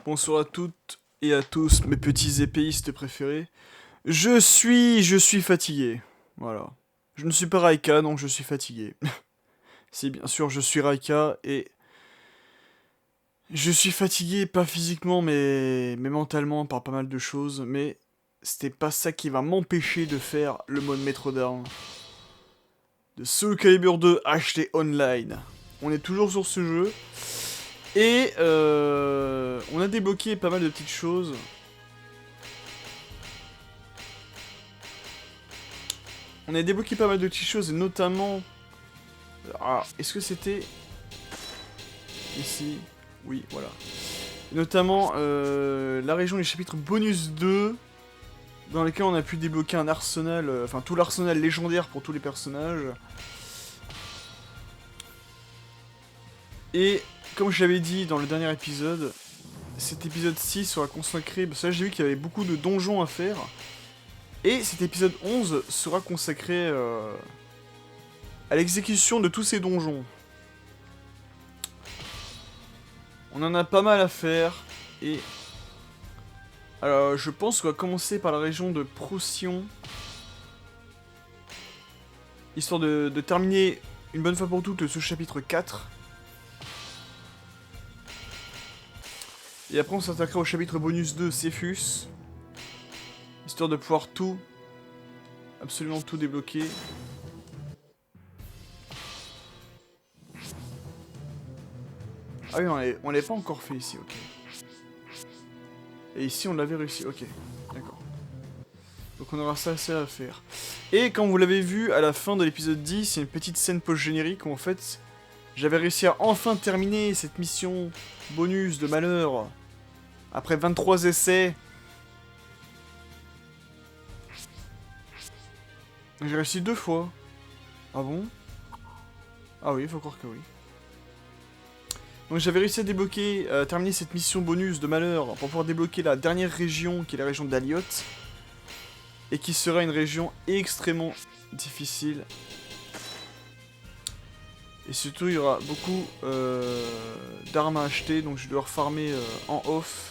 Bonsoir à toutes et à tous, mes petits épéistes préférés. Je suis fatigué. Voilà. Je ne suis pas Raika, donc je suis fatigué. Si, bien sûr, je suis Raika et je suis fatigué, pas physiquement, mais mentalement par pas mal de choses. Mais c'était pas ça qui va m'empêcher de faire le mode maître d'armes de Soul Calibur 2 acheté online. On est toujours sur ce jeu. Et on a débloqué pas mal de petites choses. On a débloqué pas mal de petites choses, et notamment... Ah, est-ce que c'était... Ici? Oui, voilà. Notamment la région des chapitres bonus 2, dans lesquels on a pu débloquer un arsenal, enfin tout l'arsenal légendaire pour tous les personnages. Et comme je l'avais dit dans le dernier épisode, cet épisode 6 sera consacré... Parce que là j'ai vu qu'il y avait beaucoup de donjons à faire. Et cet épisode 11 sera consacré à l'exécution de tous ces donjons. On en a pas mal à faire, et... Alors, je pense qu'on va commencer par la région de Procyon. Histoire de terminer une bonne fois pour toutes ce chapitre 4. Et après on s'attaquera au chapitre bonus 2, Cephus. Histoire de pouvoir tout, absolument tout débloquer. Ah oui, on l'avait pas encore fait ici, ok. Et ici on l'avait réussi, ok. D'accord. Donc on aura ça assez à faire. Et comme vous l'avez vu, à la fin de l'épisode 10, il y a une petite scène post-générique où en fait, j'avais réussi à enfin terminer cette mission bonus de malheur. Après 23 essais. J'ai réussi 2 fois. Ah bon? Ah oui, faut croire que oui. Donc j'avais réussi à débloquer, terminer cette mission bonus de malheur pour pouvoir débloquer la dernière région qui est la région d'Aliot. Et qui sera une région extrêmement difficile. Et surtout il y aura beaucoup d'armes à acheter, donc je vais devoir farmer en off.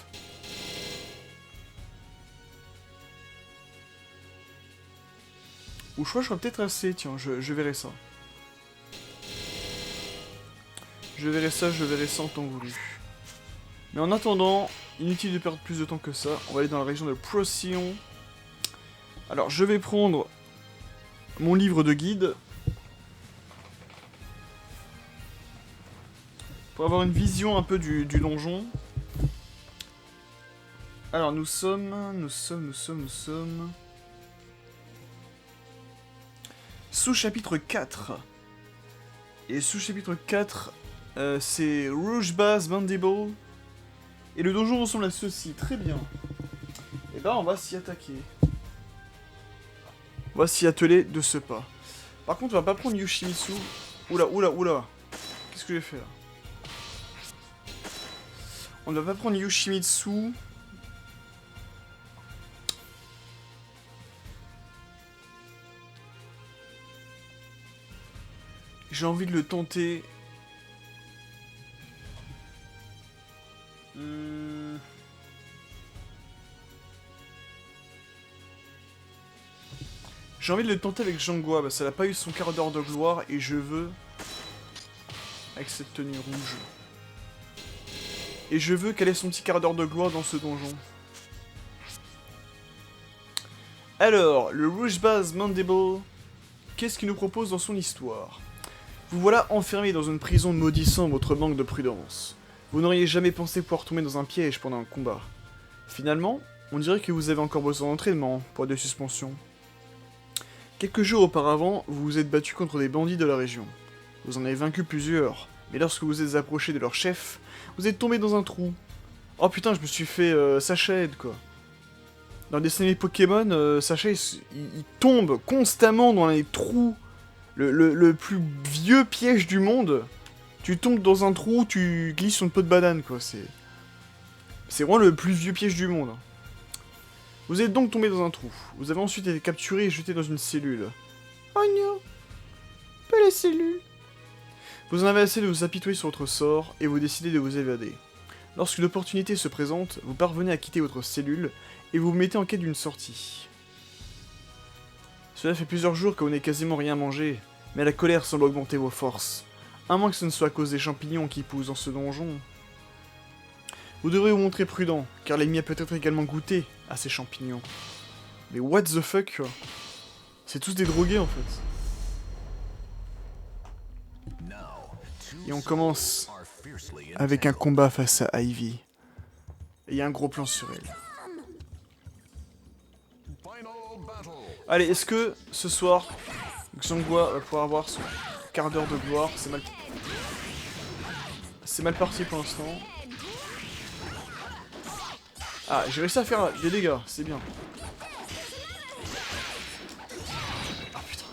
Ou je crois que je serai peut-être assez, tiens, je verrai ça. Je verrai ça en temps voulu. Mais en attendant, inutile de perdre plus de temps que ça, on va aller dans la région de Procyon. Alors je vais prendre mon livre de guide pour avoir une vision un peu du donjon. Alors nous sommes... Sous-chapitre 4. Et sous-chapitre 4, c'est Rouge Bass Mandible. Et le donjon ressemble à ceci, très bien. Et ben on va s'y attaquer. On va s'y atteler de ce pas. Par contre on va pas prendre Yoshimitsu. Oula, oula, oula. Qu'est-ce que j'ai fait là? On ne va pas prendre Yoshimitsu. J'ai envie de le tenter. J'ai envie de le tenter avec Jangwa, parce qu'elle a pas eu son quart d'heure de gloire, et je veux... Avec cette tenue rouge. Et je veux qu'elle ait son petit quart d'heure de gloire dans ce donjon. Alors, le Rouge Bass Mandible, qu'est-ce qu'il nous propose dans son histoire? Vous voilà enfermé dans une prison maudissant votre manque de prudence. Vous n'auriez jamais pensé pouvoir tomber dans un piège pendant un combat. Finalement, on dirait que vous avez encore besoin d'entraînement pour des suspensions. Quelques jours auparavant, vous vous êtes battu contre des bandits de la région. Vous en avez vaincu plusieurs, mais lorsque vous êtes approché de leur chef, vous êtes tombé dans un trou. Oh putain, je me suis fait Sacha Head, quoi. Dans le dessin animé Pokémon, Sacha, il tombe constamment dans les trous. Le plus vieux piège du monde. Tu tombes dans un trou, tu glisses sur une peau de banane, quoi. C'est vraiment le plus vieux piège du monde. Vous êtes donc tombé dans un trou. Vous avez ensuite été capturé et jeté dans une cellule. Oh non, pas la cellule. Vous en avez assez de vous apitoyer sur votre sort et vous décidez de vous évader. Lorsqu'une opportunité se présente, vous parvenez à quitter votre cellule et vous vous mettez en quête d'une sortie. Cela fait plusieurs jours que vous n'avez quasiment rien mangé, mais la colère semble augmenter vos forces. À moins que ce ne soit à cause des champignons qui poussent dans ce donjon. Vous devrez vous montrer prudent, car l'ennemi a peut-être également goûté à ces champignons. Mais what the fuck, quoi. C'est tous des drogués en fait. Et on commence avec un combat face à Ivy. Et il y a un gros plan sur elle. Allez, est-ce que ce soir, Xianghua va pouvoir avoir son quart d'heure de gloire? C'est mal parti pour l'instant. Ah, j'ai réussi à faire des dégâts, c'est bien. Ah putain.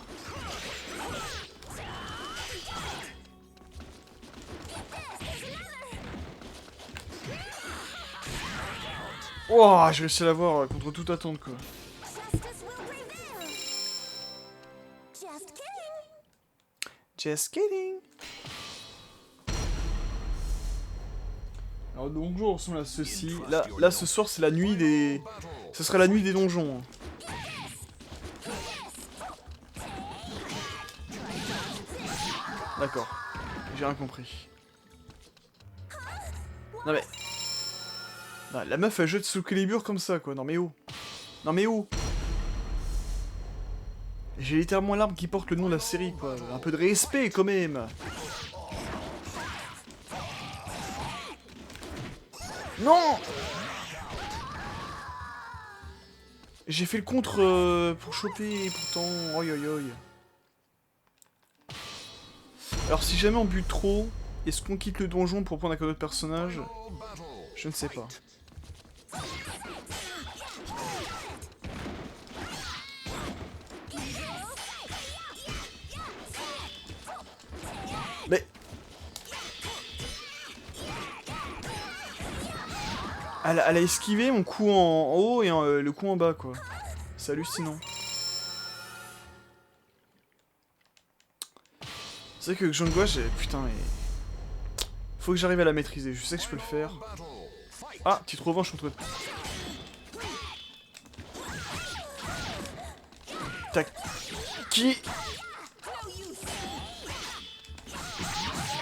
Wouah, j'ai réussi à l'avoir contre toute attente quoi. Just kidding. Alors donjon ressemble à ceci. Là ce soir c'est la nuit des... Ce sera la nuit des donjons. D'accord. J'ai rien compris. Non mais... Non, la meuf elle jette sous Calibur comme ça quoi. Non mais où? Non mais où? J'ai littéralement l'arme qui porte le nom de la série quoi. Un peu de respect quand même. Non! J'ai fait le contre pour choper pourtant. Oi oi oi. Alors si jamais on bute trop, est-ce qu'on quitte le donjon pour prendre un autre personnage? Je ne sais pas. Mais... Elle a esquivé mon coup en haut et le coup en bas, quoi. C'est hallucinant. C'est vrai que Xianghua, j'ai... Putain, mais... Faut que j'arrive à la maîtriser, je sais que je peux le faire. Ah, petite revanche contre... Tac... Qui...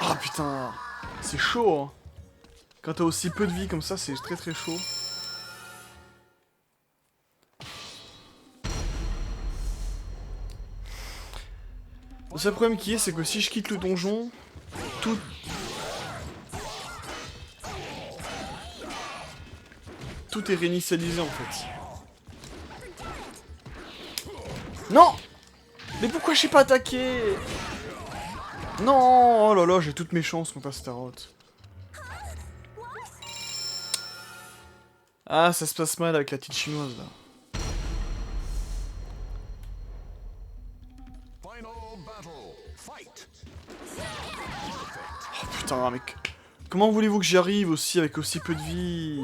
Ah putain... C'est chaud, hein. Quand t'as aussi peu de vie comme ça, c'est très très chaud. Le seul problème qui est, c'est que si je quitte le donjon, tout est réinitialisé en fait. Non! Mais pourquoi j'ai pas attaqué? Non! Oh là là, j'ai toutes mes chances contre Astaroth. Ah, ça se passe mal avec la petite chinoise là. Oh putain, mec. Comment voulez-vous que j'y arrive aussi avec aussi peu de vie?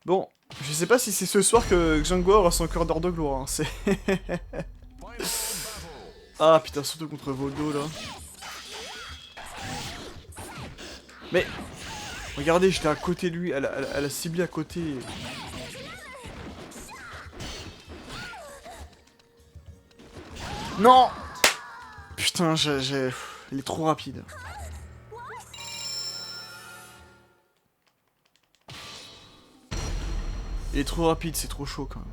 Bon, je sais pas si c'est ce soir que Xianghua aura son cœur d'or de gloire. Hein. C'est... Ah putain, surtout contre Voldo là. Mais... Regardez, j'étais à côté de lui, elle a ciblé à côté. Non! Putain, il est trop rapide. Il est trop rapide, c'est trop chaud quand même.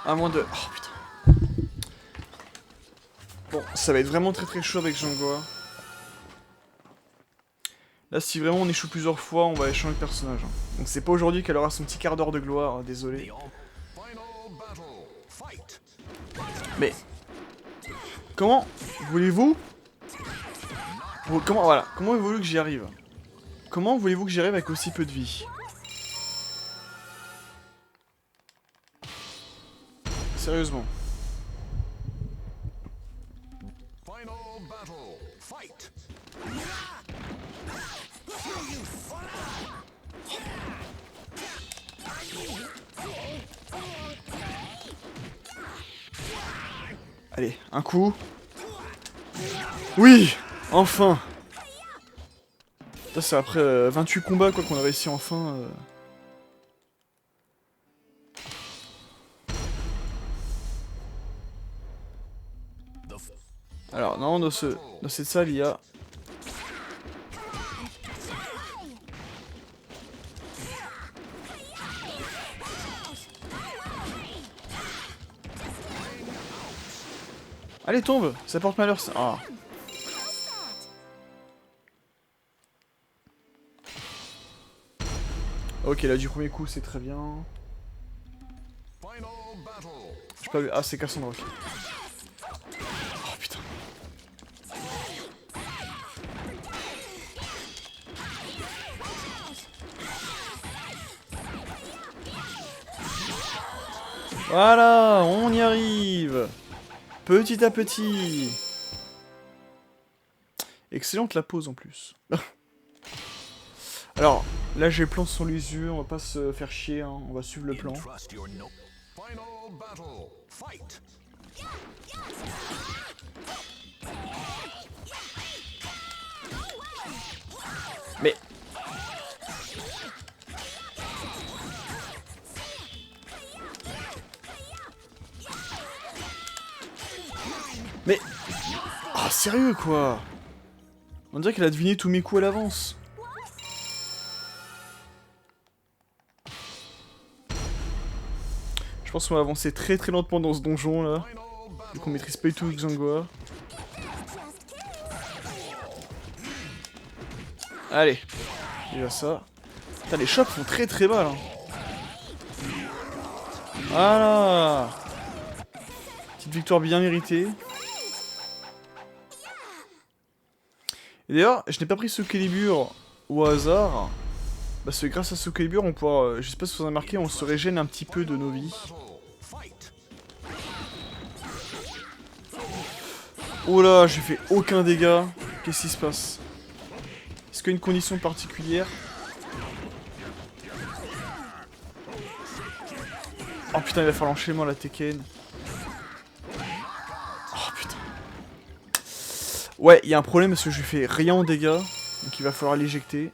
À moins de... Oh putain. Bon, ça va être vraiment très très chaud avec Xianghua. Là, si vraiment on échoue plusieurs fois, on va échanger de personnage. Hein. Donc c'est pas aujourd'hui qu'elle aura son petit quart d'heure de gloire, désolé. Mais... Comment voulez-vous... Comment, voilà, comment voulez-vous que j'y arrive? Comment voulez-vous que j'y arrive avec aussi peu de vie? Sérieusement. Allez, un coup. Oui, enfin. Ça c'est après 28 combats quoi qu'on a réussi enfin. Alors non, dans cette salle il y a... Allez tombe, ça porte malheur ça. Ah. Ok, là du premier coup c'est très bien. J'ai pas vu. Ah c'est Cassandra. Ok. Oh putain. Voilà, on y arrive. Petit à petit. Excellente la pause en plus. Alors, là j'ai le plan sur les yeux, on va pas se faire chier, hein, on va suivre le plan. Mais... Mais... Ah, sérieux quoi. On dirait qu'elle a deviné tous mes coups à l'avance. Je pense qu'on va avancer très très lentement dans ce donjon là. Vu qu'on maîtrise pas du tout Xangua. Allez. Déjà ça. Putain, les chocs font très très mal. Hein. Voilà. Petite victoire bien méritée. Et d'ailleurs, je n'ai pas pris ce Calibur au hasard. Parce que grâce à ce Calibur, on pourra, je sais pas si vous en avez remarqué, on se régène un petit peu de nos vies. Oh là, j'ai fait aucun dégât. Qu'est-ce qui se passe? Est-ce qu'il y a une condition particulière? Oh putain, il va falloir l'enchaînement la Tekken. Oh putain. Ouais, il y a un problème parce que je lui fais rien en dégâts. Donc il va falloir l'éjecter.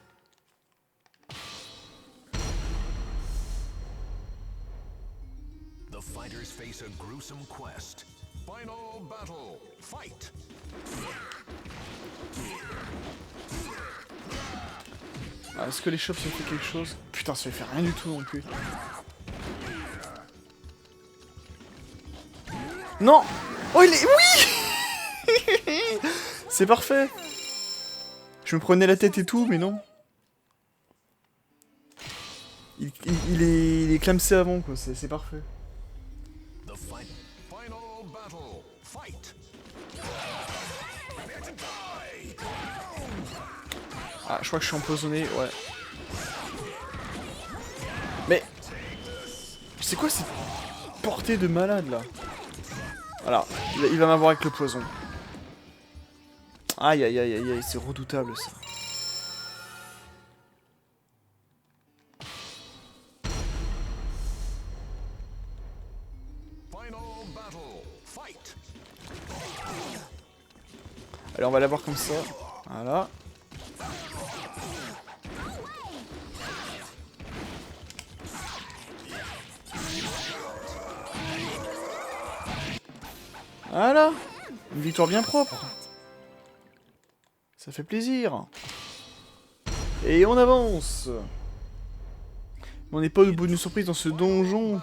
Ah, est-ce que les shops ça fait quelque chose? Putain, ça fait rien du tout non plus. Non! Oh, il est... Oui! C'est parfait! Je me prenais la tête et tout, mais non. Il est clamsé avant, quoi. C'est parfait. Ah, je crois que je suis empoisonné, ouais. Mais... C'est quoi cette portée de malade, là? Voilà, il va m'avoir avec le poison. Aïe, aïe, aïe, aïe, aïe, c'est redoutable, ça. Allez, on va l'avoir comme ça. Voilà. Voilà. Une victoire bien propre. Ça fait plaisir. Et on avance. On n'est pas au bout d'une surprise dans ce donjon.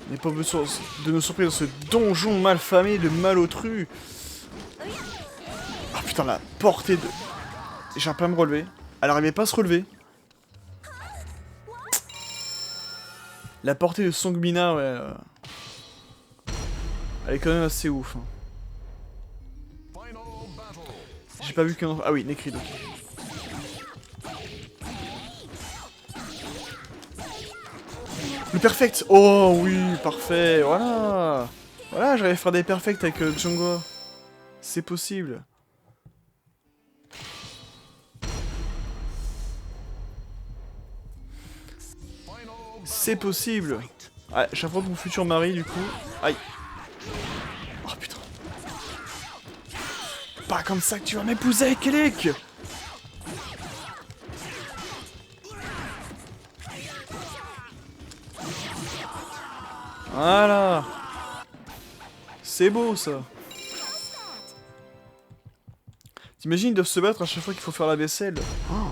On n'est pas au bout de nos surprises dans ce donjon malfamé de malotru. Ah putain, la portée de... J'ai pas à me relever. Elle arrivait pas à se relever. La portée de Sangbina, ouais. Elle est quand même assez ouf. Hein. J'ai pas vu qu'un... Ah oui, Necrid, ok. Le perfect. Oh oui, parfait, voilà. Voilà, j'arrive à faire des perfects avec Xangua. C'est possible. C'est possible. Ah, j'affronte mon futur mari du coup. Aïe. Oh putain. Pas comme ça que tu vas m'épouser, Kelek. Voilà. C'est beau ça. T'imagines, ils doivent se battre à chaque fois qu'il faut faire la vaisselle. Oh.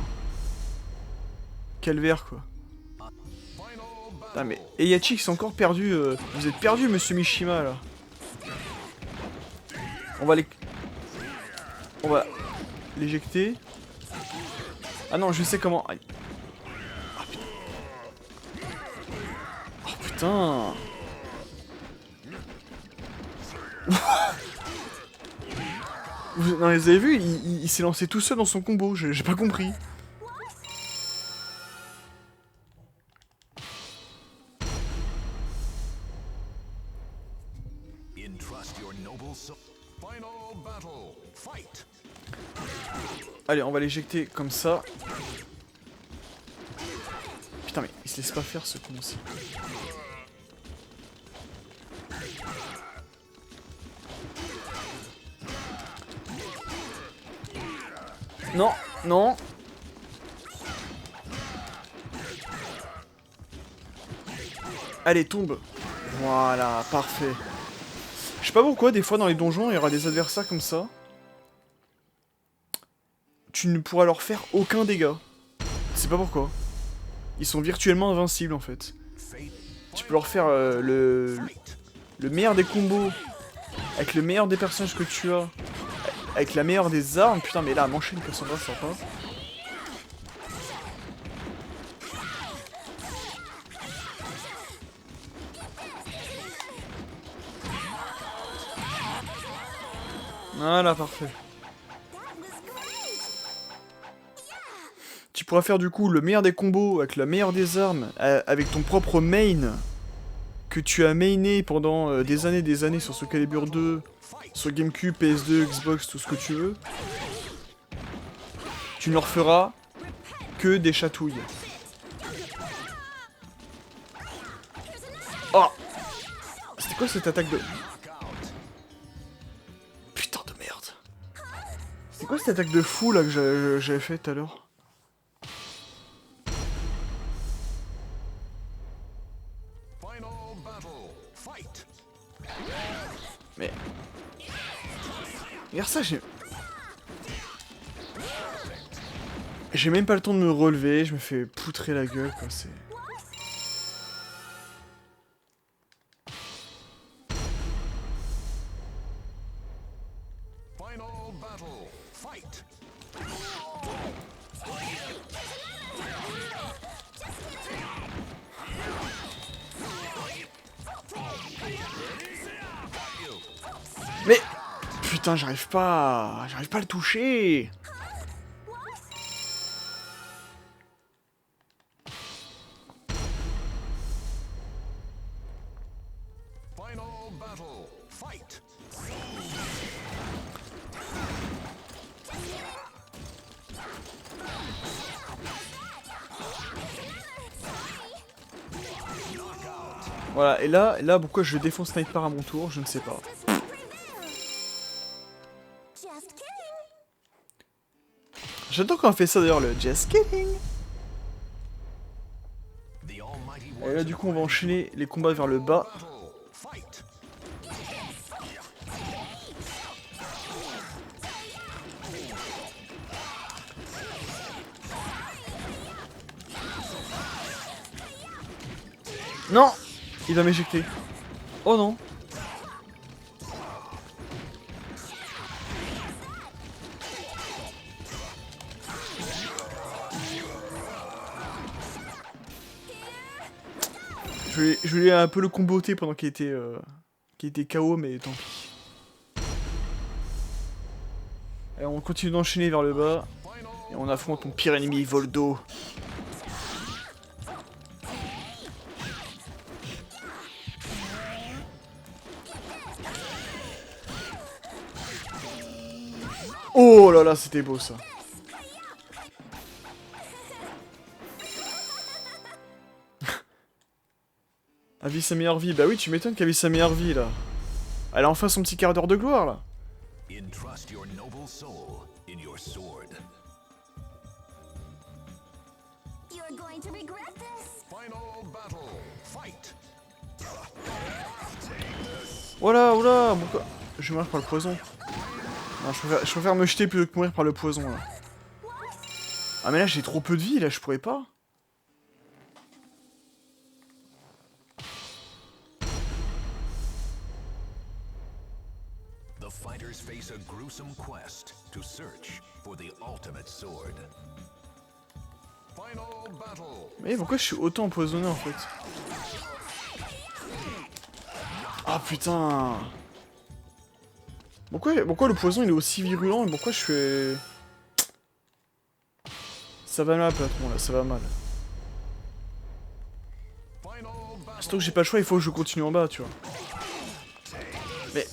Calvaire quoi. Ah mais Heihachi ils sont encore perdus. Vous êtes perdus monsieur Mishima là. On va l'éjecter. Ah non je sais comment. Aïe. Ah putain. Oh putain. Non mais vous avez vu, il s'est lancé tout seul dans son combo, j'ai pas compris. Allez, on va l'éjecter comme ça. Putain mais il se laisse pas faire ce con aussi. Non, non. Allez, tombe. Voilà, parfait. Je sais pas pourquoi, des fois dans les donjons, il y aura des adversaires comme ça. Tu ne pourras leur faire aucun dégât. Je sais pas pourquoi. Ils sont virtuellement invincibles en fait. Tu peux leur faire le meilleur des combos. Avec le meilleur des personnages que tu as. Avec la meilleure des armes. Putain, mais là, m'enchaîne Cassandra, ça va pas. Voilà, parfait. Tu pourras faire du coup le meilleur des combos avec la meilleure des armes, avec ton propre main que tu as mainé pendant des années sur Soul Calibur 2, sur GameCube, PS2, Xbox, tout ce que tu veux. Tu ne leur feras que des chatouilles. Oh! C'était quoi cette attaque de... Putain de merde. C'était quoi cette attaque de fou là que j'avais fait tout à l'heure? Mais... Regarde ça, j'ai même pas le temps de me relever, je me fais poutrer la gueule, quoi, c'est... Mais... Putain, j'arrive pas à le toucher. Voilà, et là, pourquoi je défonce Sniper à mon tour, je ne sais pas. J'adore quand on fait ça d'ailleurs, le just kidding. Et là, du coup, on va enchaîner les combats vers le bas. Non! Il va m'éjecter. Oh non! Je lui ai un peu le comboté pendant qu'il était KO, mais tant pis. Et on continue d'enchaîner vers le bas. Et on affronte mon pire ennemi, Voldo. Oh là là, c'était beau ça. A vie sa meilleure vie. Bah oui, tu m'étonnes qu'elle vit sa meilleure vie, là. Elle a enfin son petit quart d'heure de gloire, là. Entrust your noble soul in your sword. You're going to regret this. Final battle. Fight. Voilà, oula, pourquoi... Je vais mourir par le poison. Non, je préfère me jeter plutôt que mourir par le poison, là. Ah mais là, j'ai trop peu de vie, là, je pourrais pas. The fighters face a gruesome quest to search for the ultimate sword. Final battle. Mais pourquoi je suis autant empoisonné, en fait? Ah putain. Pourquoi le poison il est aussi virulent et pourquoi je fais... Ça va mal, patron, là, ça va mal. Surtout que j'ai pas le choix, il faut que je continue en bas, tu vois. Mais...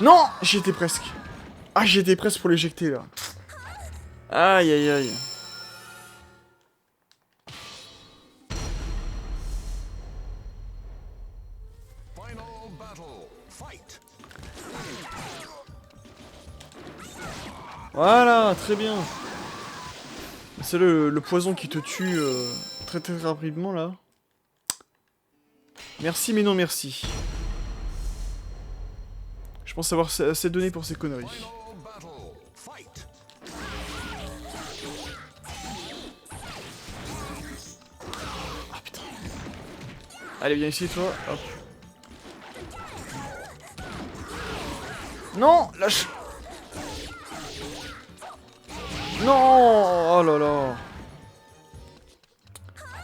Non! J'y étais presque. Ah, j'y étais presque pour l'éjecter, là. Aïe, aïe, aïe. Voilà, très bien. C'est le poison qui te tue très très rapidement, là. Merci, mais non merci. Je pense avoir assez donné pour ces conneries. Ah putain. Allez, viens ici, toi. Hop. Non, lâche. Non. Oh là là.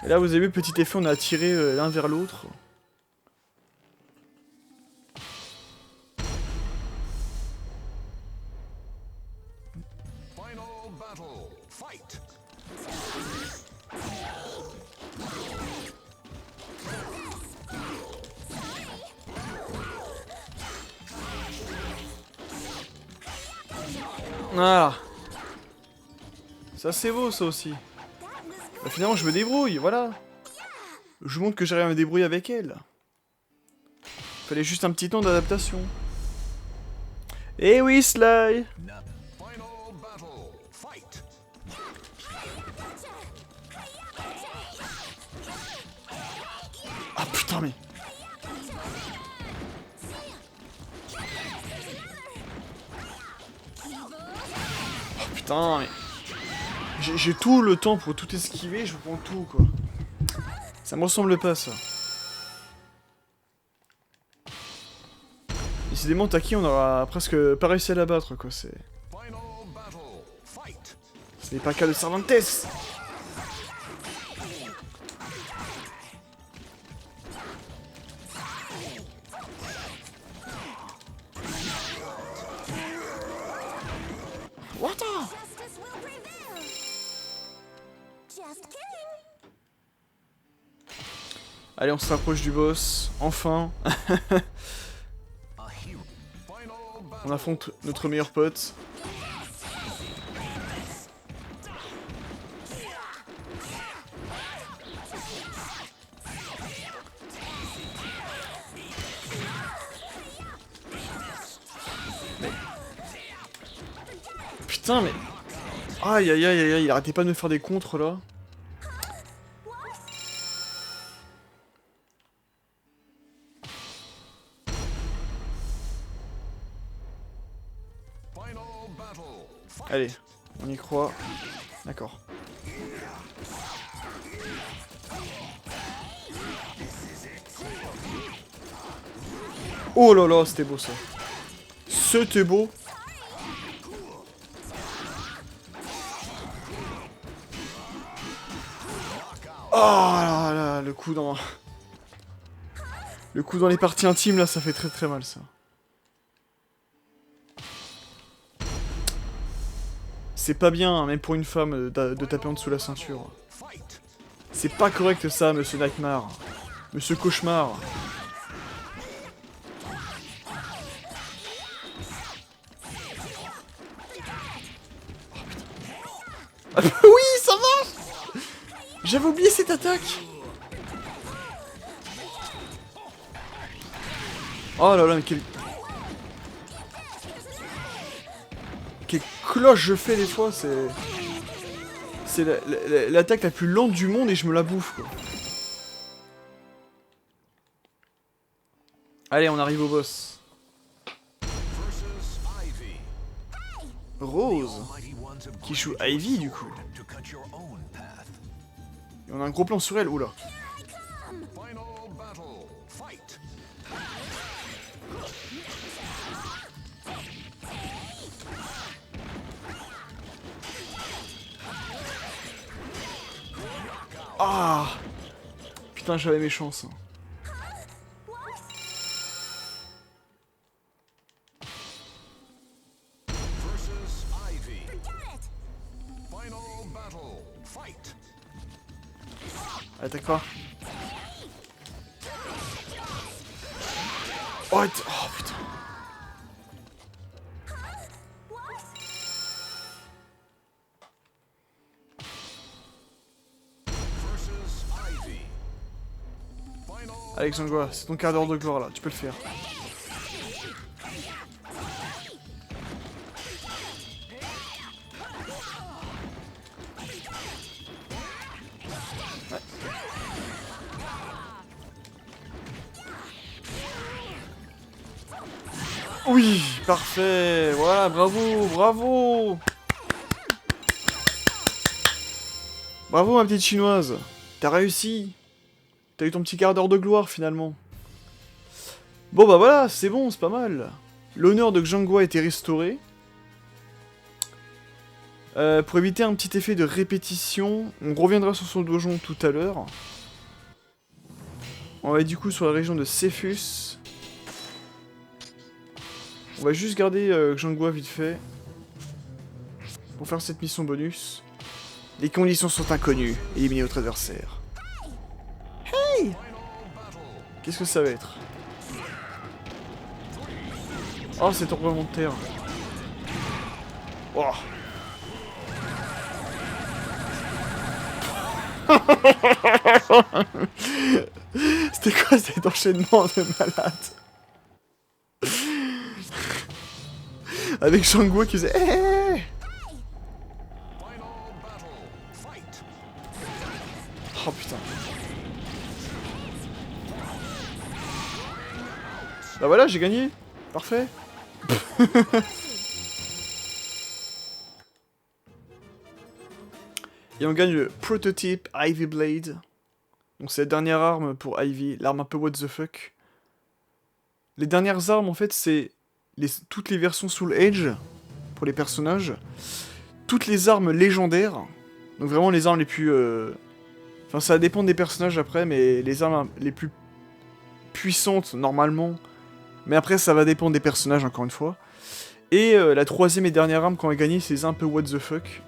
Et là, vous avez vu, petit effet, on a tiré l'un vers l'autre. Voilà. Ça c'est beau ça aussi. Bah, finalement je me débrouille, voilà. Je vous montre que j'arrive à me débrouiller avec elle. Fallait juste un petit temps d'adaptation. Eh oui Sly. Ah putain mais... Putain, mais... J'ai tout le temps pour tout esquiver, je prends tout, quoi. Ça me ressemble pas, ça. Décidément, Taki, on aura presque pas réussi à l'abattre, quoi, c'est... Ce n'est pas le cas de Cervantes. What the... Allez, on se rapproche du boss, enfin. On affronte notre meilleur pote. Mais... Putain, mais... Aïe aïe aïe aïe, il arrêtait pas de me faire des contres, là. Allez, on y croit. D'accord. Oh là là, c'était beau ça. C'était beau. Oh là là, le coup dans... Le coup dans les parties intimes, là, ça fait très très mal, ça. C'est pas bien, hein, même pour une femme, de taper en dessous de la ceinture. C'est pas correct ça, monsieur Nightmare. Monsieur Cauchemar. Oh, oui, ça marche. J'avais oublié cette attaque. Oh là là, mais quelle cloche je fais des fois, c'est... C'est l'attaque la plus lente du monde et je me la bouffe, quoi. Allez, on arrive au boss. Rose, qui joue Ivy, du coup. Et on a un gros plan sur elle, oula. Ah! Putain, j'avais mes chances. Attaque pas. Oh, putain. Alexandra, c'est ton quart d'heure de gloire là, tu peux le faire. Ouais. Oui, parfait, voilà, bravo, bravo. Bravo ma petite chinoise, t'as réussi. T'as eu ton petit quart d'heure de gloire, finalement. Bon, bah voilà, c'est bon, c'est pas mal. L'honneur de Xianghua a été restauré. Pour éviter un petit effet de répétition, on reviendra sur son donjon tout à l'heure. On va être du coup sur la région de Cephus. On va juste garder Xianghua vite fait. Pour faire cette mission bonus. Les conditions sont inconnues. Éliminer votre adversaire. Hey! Qu'est-ce que ça va être? Oh, c'est tremblement de terre. Oh. C'était quoi cet enchaînement de malade? Avec Xianghua qui faisait hey. Oh putain. Bah voilà, j'ai gagné. Parfait. Et on gagne le prototype Ivy Blade. Donc c'est la dernière arme pour Ivy, l'arme un peu what the fuck. Les dernières armes en fait c'est toutes les versions Soul Edge pour les personnages. Toutes les armes légendaires. Donc vraiment les armes les plus... Enfin ça dépend des personnages après, mais les armes les plus puissantes normalement. Mais après ça va dépendre des personnages encore une fois. Et la troisième et dernière arme qu'on a gagnée c'est les un peu what the fuck.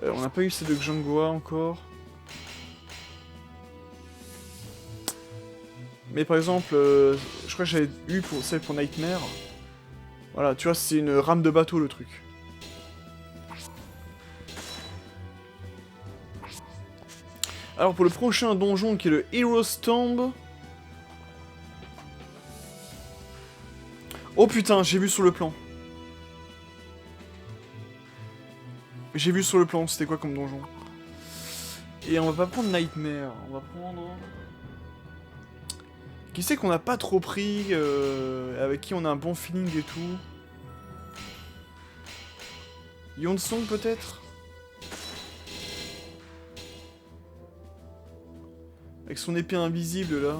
On n'a pas eu celle de Xianghua encore. Mais par exemple, je crois que j'avais eu pour celle pour Nightmare. Voilà, tu vois, c'est une rame de bateau le truc. Alors pour le prochain donjon qui est le Hero's Tomb. Oh putain, j'ai vu sur le plan. J'ai vu sur le plan, c'était quoi comme donjon. Et on va pas prendre Nightmare, on va prendre... Qui c'est qu'on n'a pas trop pris, avec qui on a un bon feeling et tout. Yonsong peut-être. Avec son épée invisible là.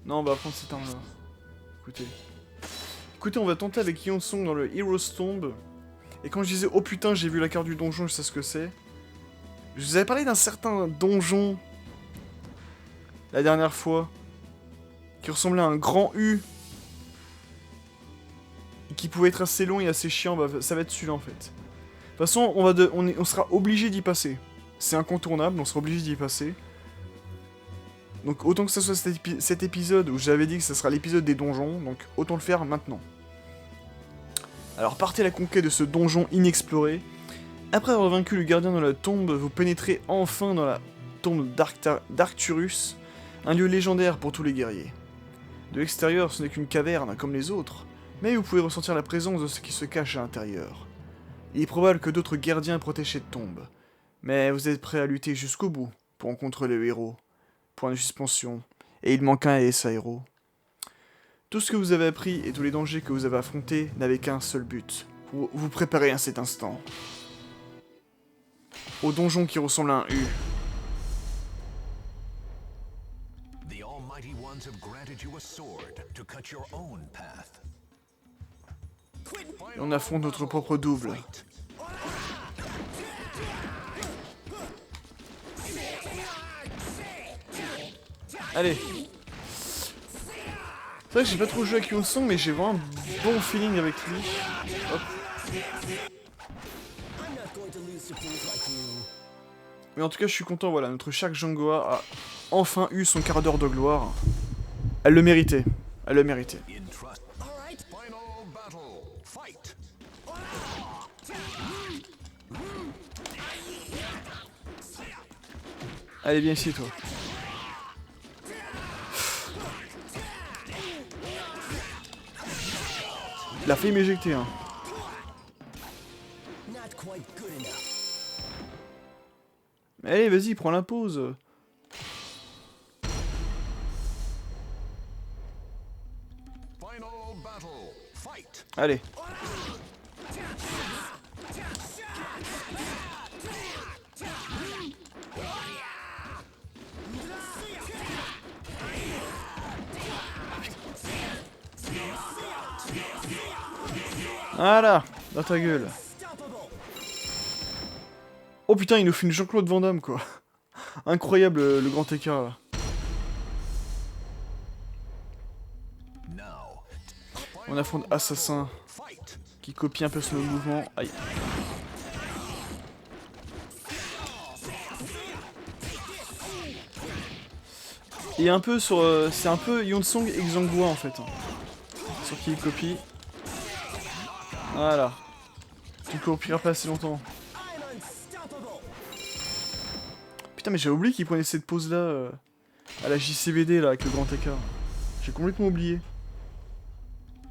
Non, on va prendre cette arme là. Écoutez, on va tenter avec Yonsong dans le Hero's Tomb. Et quand je disais oh putain j'ai vu la carte du donjon, je sais ce que c'est. Je vous avais parlé d'un certain donjon la dernière fois. Qui ressemblait à un grand U. Et qui pouvait être assez long et assez chiant, bah ça va être celui-là en fait. De toute façon, on sera obligé d'y passer. C'est incontournable, on sera obligé d'y passer. Donc autant que ce soit cet épisode où j'avais dit que ce sera l'épisode des donjons, donc autant le faire maintenant. Alors partez à la conquête de ce donjon inexploré. Après avoir vaincu le gardien de la tombe, vous pénétrez enfin dans la tombe d'Arcturus, un lieu légendaire pour tous les guerriers. De l'extérieur, ce n'est qu'une caverne comme les autres, mais vous pouvez ressentir la présence de ce qui se cache à l'intérieur. Il est probable que d'autres gardiens protègent cette tombe, mais vous êtes prêt à lutter jusqu'au bout pour rencontrer le héros. Point de suspension, et il manque un LSA héros. Tout ce que vous avez appris et tous les dangers que vous avez affrontés n'avaient qu'un seul but. Vous préparez à cet instant. Au donjon qui ressemble à un U. The Almighty Ones have granted you a sword to cut your own path. Et on affronte notre propre double. Fight. Allez. C'est vrai que j'ai pas trop joué avec Yonsong, mais j'ai vraiment un bon feeling avec lui. Hop. Mais en tout cas, je suis content, voilà, notre chère Jangoa a enfin eu son quart d'heure de gloire. Elle le méritait. Elle le méritait. In trust. Final battle. Fight. Allez, viens ici, toi. Il a failli m'éjecter, hein. Mais allez, vas-y, prends la pause. Final battle. Fight. Allez. Voilà, dans ta gueule. Oh putain, il nous fait une Jean-Claude Van Damme, quoi. Incroyable, le grand écart, là. Now. On affronte Assassin, Fight. qui copie un peu son mouvement. Aïe. Et un peu sur... c'est un peu Yonsong et Xangua, en fait. Hein. Sur qui il copie. Voilà. Tu copieras pas assez longtemps. Putain, mais j'ai oublié qu'il prenait cette pose-là à la JCVD, là, avec le grand écart. J'ai complètement oublié.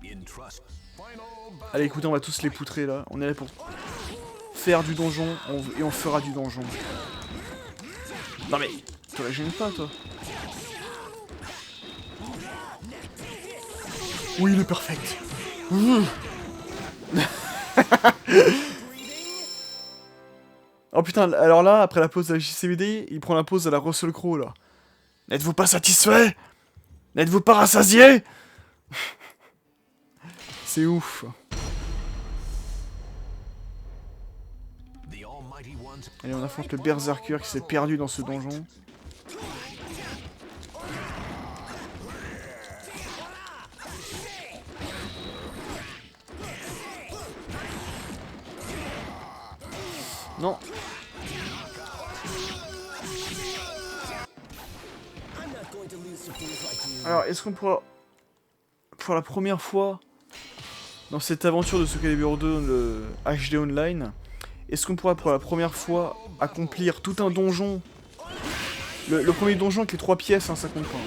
In trust. Final battle. Allez, écoutez, on va tous les poutrer, là. On est là pour faire du donjon, et on fera du donjon. Non mais, te régènes pas, toi. Oui, il est perfect. Oh putain, alors là, après la pause de la JCVD, il prend la pause de la Russell Crowe, là. N'êtes-vous pas satisfait? N'êtes-vous pas rassasié? C'est ouf. The Almighty Ones. Allez, on affronte le Berserker qui s'est perdu dans ce donjon. Non. Alors, est-ce qu'on pourra, pour la première fois, dans cette aventure de Soul Calibur 2, le HD Online, est-ce qu'on pourra pour la première fois accomplir tout un donjon? Le premier donjon avec les 3 pièces, hein, ça compte pas.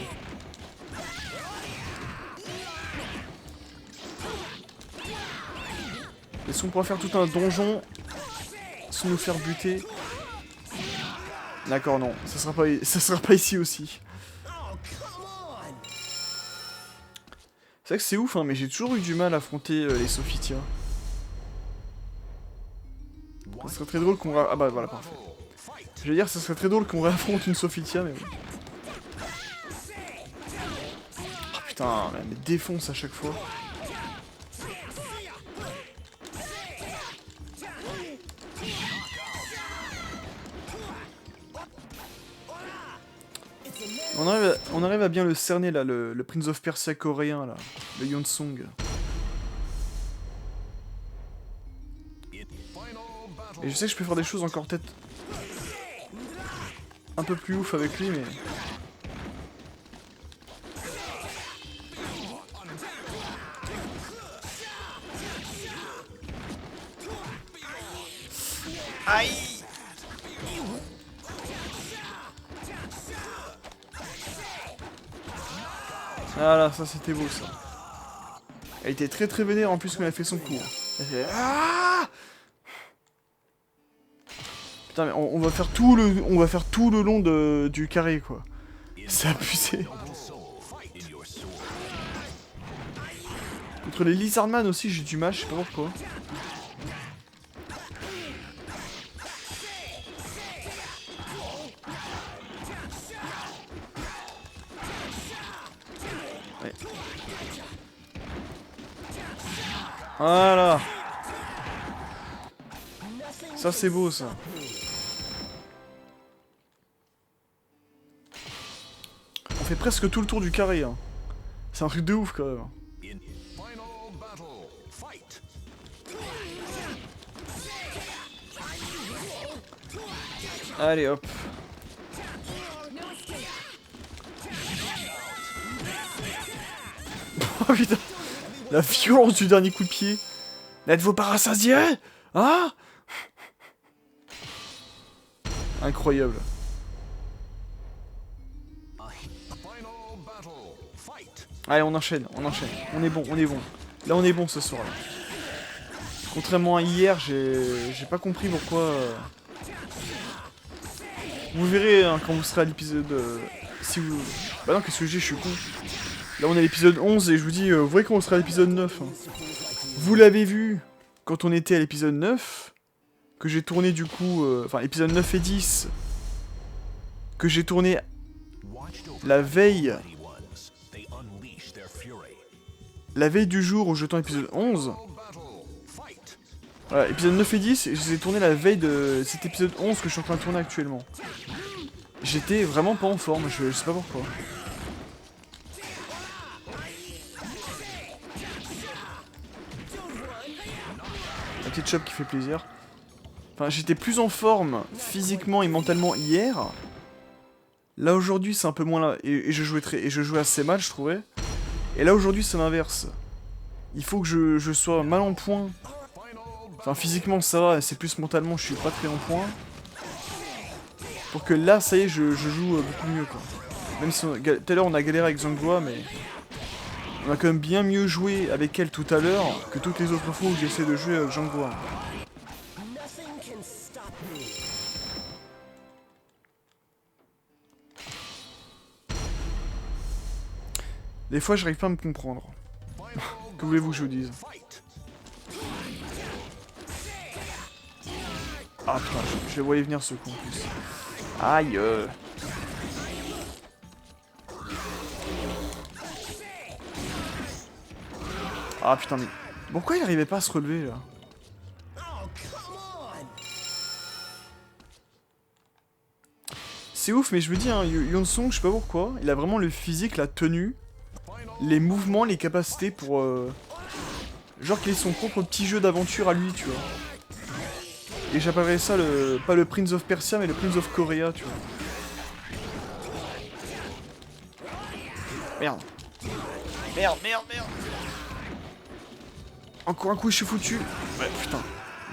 Est-ce qu'on pourra faire tout un donjon sans nous faire buter? D'accord, non, ça sera pas ici aussi. C'est vrai que c'est ouf, hein, mais j'ai toujours eu du mal à affronter les Sophitia. Ça serait très drôle qu'on... Ah bah voilà, parfait. Je veux dire, ça serait très drôle qu'on réaffronte une Sophitia, mais... Oh putain, elle me défonce à chaque fois. On arrive à bien le cerner, là, le Prince of Persia coréen, là. Le Yonsong. Et je sais que je peux faire des choses encore peut-être un peu plus ouf avec lui, mais... Aïe. Voilà, ça c'était beau ça. Elle était très très vénère en plus quand elle a fait son coup. Elle fait ah. Putain mais on va faire tout le long du carré quoi. C'est abusé. Contre les Lizardman aussi j'ai du mal, je sais pas pourquoi. Ouais. Voilà. Ça c'est beau ça. On fait presque tout le tour du carré hein. C'est un truc de ouf quand même. Allez hop. Oh putain. La violence du dernier coup de pied. N'êtes-vous pas rassasié? Hein? Incroyable. Allez, on enchaîne, on enchaîne. On est bon, on est bon. Là, on est bon ce soir. Là. Contrairement à hier, j'ai pas compris pourquoi... Vous verrez hein, quand vous serez à l'épisode... si vous... Bah non, qu'est-ce que j'ai, je suis con. Là, on est à l'épisode 11 et je vous dis, vous verrez quand on sera à l'épisode 9. Hein. Vous l'avez vu quand on était à l'épisode 9, que j'ai tourné du coup... Enfin, épisode 9 et 10, que j'ai tourné la veille... La veille du jour où je tourne l'épisode 11. Voilà, épisode 9 et 10, et je les ai tournés la veille de cet épisode 11 que je suis en train de tourner actuellement. J'étais vraiment pas en forme, je sais pas pourquoi. La petite chope qui fait plaisir. Enfin, j'étais plus en forme physiquement et mentalement hier. Là aujourd'hui c'est un peu moins là, et je jouais assez mal je trouvais. Et là aujourd'hui c'est l'inverse. Il faut que je sois mal en point. Enfin physiquement ça va, c'est plus mentalement je suis pas très en point. Pour que là ça y est je joue beaucoup mieux quoi. Même si tout à l'heure on a galéré avec Zangloa mais... On a quand même bien mieux joué avec elle tout à l'heure que toutes les autres fois où j'essaie de jouer avec Zangloa. Des fois j'arrive pas à me comprendre. Que voulez-vous que je vous dise? Ah putain, je le voyais venir ce coup en plus. Aïe Ah putain mais... Pourquoi il arrivait pas à se relever là? C'est ouf mais je me dis hein, Hyunsong, je sais pas pourquoi, il a vraiment le physique, la tenue, les mouvements, les capacités pour... Genre qu'il ait son propre petit jeu d'aventure à lui, tu vois. Et j'appellerais ça pas le Prince of Persia, mais le Prince of Korea, tu vois. Merde. Merde. Encore un coup, je suis foutu. Ouais, putain.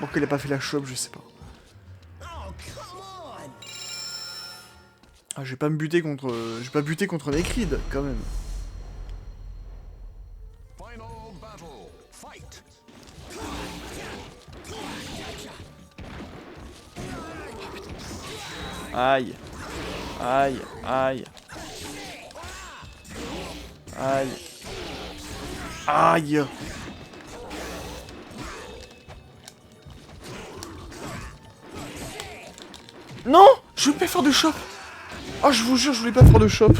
Bon qu'il a pas fait la chope, je sais pas. Ah, je vais pas me buter contre... je vais pas buter contre Necrid, quand même. Aïe. Aïe. Aïe. Aïe. Aïe. Non! Je voulais pas faire de shop! Ah, je vous jure, je voulais pas faire de shop.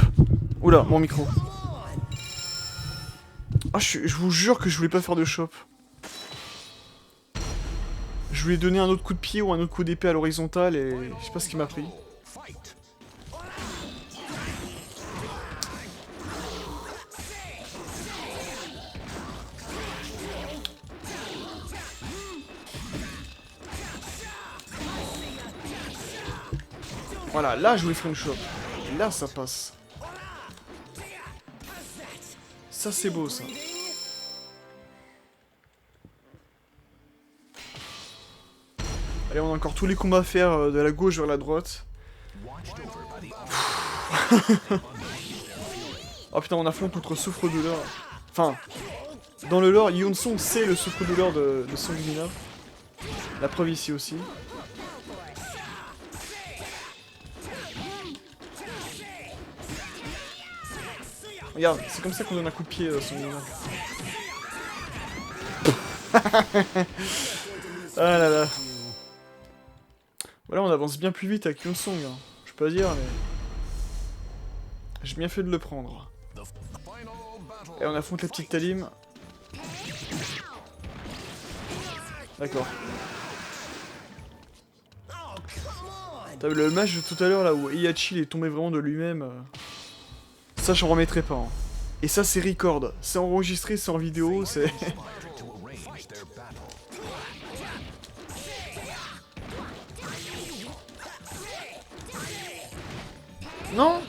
Oula, mon micro. Ah, je vous jure que je voulais pas faire de shop. Je voulais donner un autre coup de pied ou un autre coup d'épée à l'horizontale et je sais pas ce qui m'a pris. Voilà, là je voulais faire une shop. Et là ça passe. Ça c'est beau ça. Allez, on a encore tous les combats à faire de la gauche vers la droite. Oh putain, on affronte notre souffre-douleur. Enfin, dans le lore, Yonsong c'est le souffre-douleur de Sanguina. La preuve ici aussi. Regarde, c'est comme ça qu'on donne un coup de pied à Sanguina. Ah là là. Voilà, on avance bien plus vite avec Yonsong, hein. Je peux pas dire, mais... J'ai bien fait de le prendre. Et on affronte la petite Talim. D'accord. T'as vu le match de tout à l'heure là où Heihachi il est tombé vraiment de lui-même. Ça j'en remettrai pas. Hein. Et ça c'est record. C'est enregistré, c'est en vidéo, c'est... Non.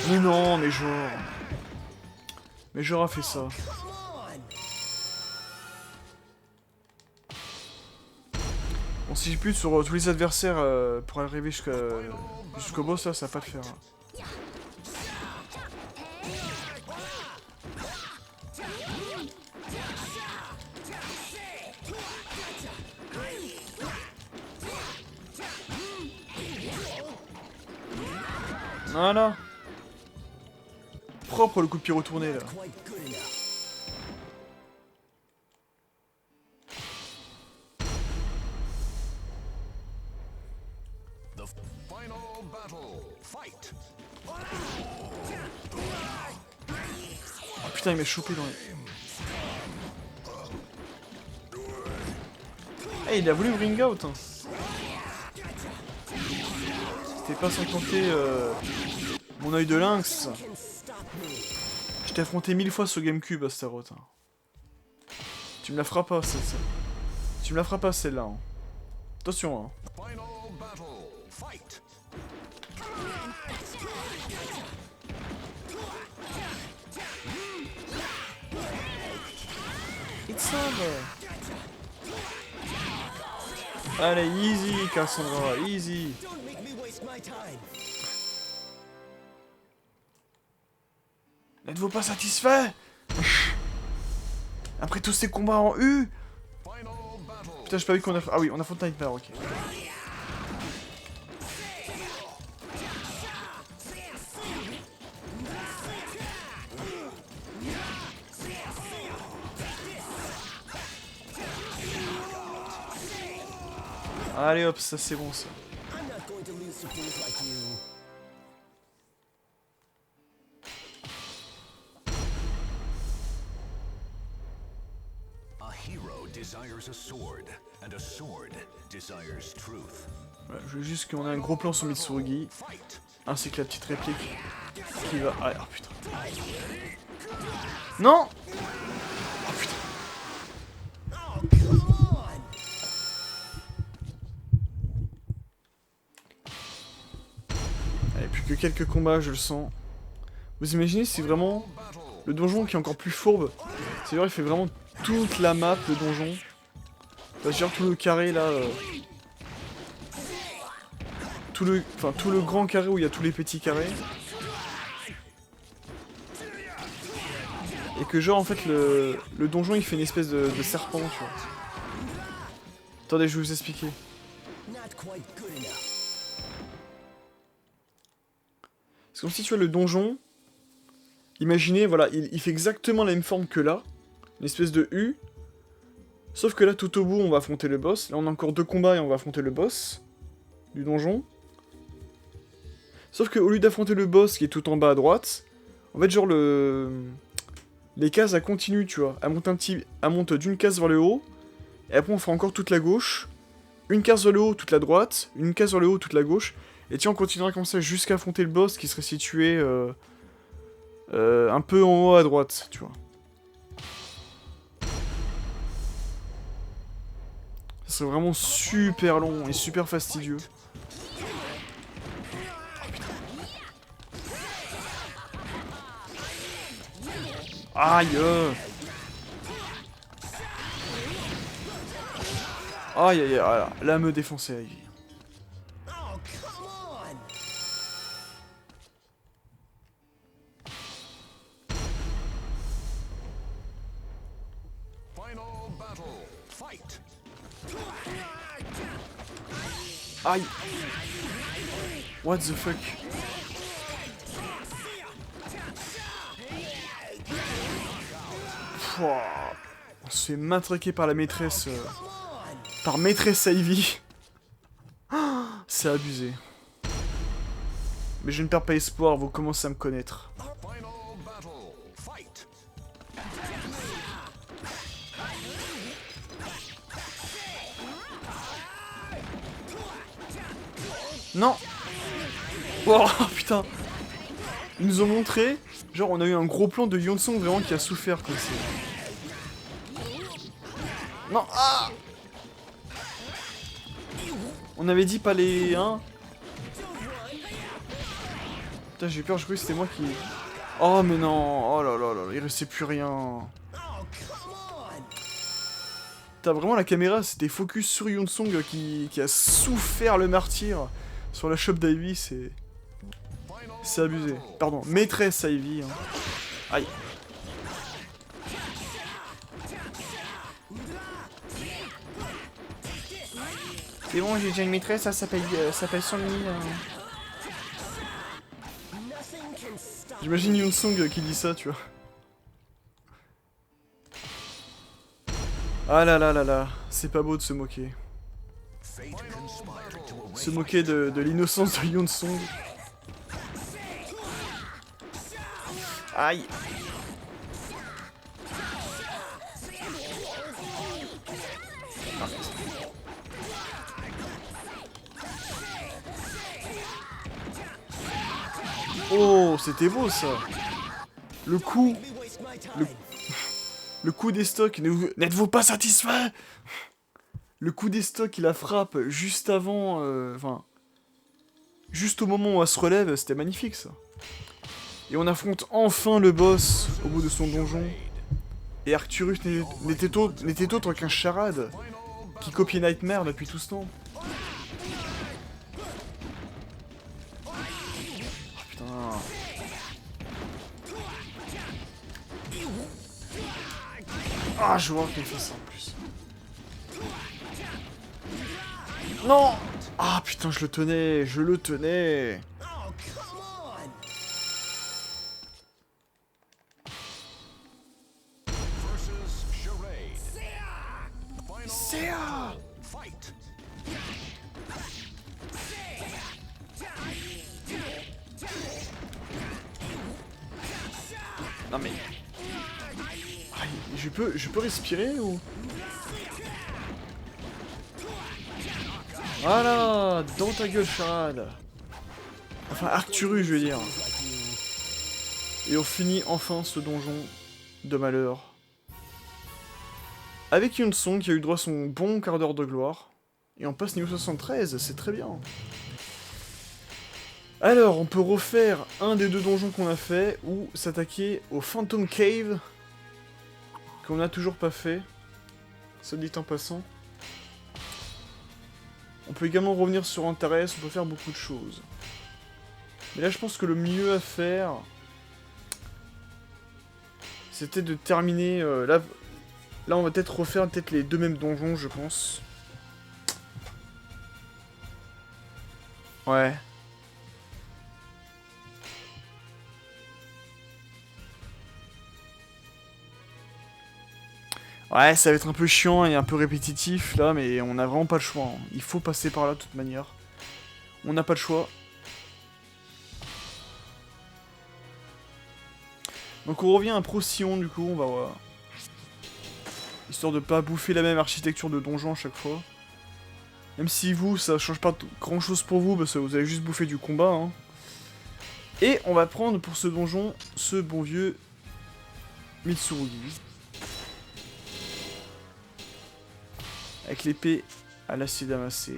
Mais non, mais genre... Mais genre a fait ça. Bon, si j'ai pu sur tous les adversaires pour arriver jusqu'au boss, là, ça va pas le faire. Hein. Voilà. Propre le coup de pied retourné là. Oh putain, il m'a chopé dans les... Eh, il a voulu bring out. Hein. C'était pas sans compter mon œil de lynx. Je t'ai affronté 1000 fois sur Gamecube, Astaroth. Hein. Tu me la feras pas, celle-là. Tu me la feras pas, celle-là. Hein. Attention, hein. It's over. Allez, easy, Cassandra, easy. N'êtes-vous pas satisfait? Après tous ces combats en U? Putain, j'ai pas vu qu'on a... Ah oui, on a fait Nightmare, ok. Allez hop, ça c'est bon ça. Voilà, je veux juste qu'on ait un gros plan sur Mitsurugi, ainsi que la petite réplique qui va... Ah, oh putain. Non. Oh putain. Allez, plus que quelques combats, je le sens. Vous imaginez, c'est vraiment le donjon qui est encore plus fourbe. C'est-à-dire, il fait vraiment toute la map, le donjon. C'est-à-dire tout le carré là... tout le grand carré où il y a tous les petits carrés. Et que genre en fait le donjon il fait une espèce de serpent, tu vois. Attendez, je vais vous expliquer. C'est comme si tu vois le donjon, imaginez, voilà, il fait exactement la même forme que là, une espèce de U. Sauf que là tout au bout on va affronter le boss, là on a encore 2 combats et on va affronter le boss du donjon. Sauf qu'au lieu d'affronter le boss qui est tout en bas à droite, en fait genre les cases elles continuent, tu vois. Elles montent d'une case vers le haut, et après on fait encore toute la gauche, une case vers le haut, toute la droite, une case vers le haut, toute la gauche, et tiens on continuera comme ça jusqu'à affronter le boss qui serait situé un peu en haut à droite, tu vois. Ça serait vraiment super long et super fastidieux. Aïe. Aïe aïe aïe, voilà. Là me défoncer Ivy. Final battle. Fight. Aïe. What the fuck. Pouah. On se fait matraquer par la maîtresse... Par maîtresse Ivy. C'est abusé. Mais je ne perds pas espoir, vous commencez à me connaître. Final battle. Fight. Non. Oh putain. Ils nous ont montré, genre on a eu un gros plan de Yonsong vraiment qui a souffert comme c'est. Non, ah. On avait dit pas les... Hein. Putain j'ai eu peur, je croyais que c'était moi qui... Oh mais non, oh là là là, il restait plus rien. T'as vraiment la caméra, c'était focus sur Yonsong qui a souffert le martyr sur la shop d'Ivy, c'est... C'est abusé. Pardon, maîtresse Ivy. Hein. Aïe. C'est bon, j'ai déjà une maîtresse, ça s'appelle Sonny. J'imagine Yonsong qui dit ça, tu vois. Ah là là là là, c'est pas beau de se moquer. Se moquer de l'innocence de Yonsong. Aïe. Oh, c'était beau ça. Le coup. Le coup des stocks. N'êtes-vous pas satisfait? Le coup des stocks, il la frappe juste avant. Enfin. Juste au moment où elle se relève, c'était magnifique ça. Et on affronte enfin le boss au bout de son donjon. Et Arcturus n'était autre qu'un charade qui copiait Nightmare depuis tout ce temps. Oh putain. Ah, je vois qu'elle fait ça en plus. Non. Ah putain, je le tenais. Non mais... Aïe, je peux respirer ou... Voilà, dans ta gueule, charade. Enfin, Arcturus, je veux dire. Et on finit enfin ce donjon de malheur. Avec Yonsong qui a eu droit à son bon quart d'heure de gloire. Et on passe niveau 73, c'est très bien. Alors, on peut refaire un des deux donjons qu'on a fait, ou s'attaquer au Phantom Cave, qu'on n'a toujours pas fait, ça dit en passant. On peut également revenir sur Antares, on peut faire beaucoup de choses. Mais là, je pense que le mieux à faire, c'était de terminer... là, on va peut-être refaire les deux mêmes donjons, je pense. Ouais. Ouais, ça va être un peu chiant et un peu répétitif, là, mais on n'a vraiment pas le choix. Hein. Il faut passer par là, de toute manière. On n'a pas le choix. Donc on revient à Procyon, du coup, on va voir. Histoire de pas bouffer la même architecture de donjon à chaque fois. Même si vous, ça change pas grand chose pour vous, parce que vous avez juste bouffé du combat. Hein. Et on va prendre pour ce donjon, ce bon vieux Mitsurugi. Avec l'épée à l'acier damassé.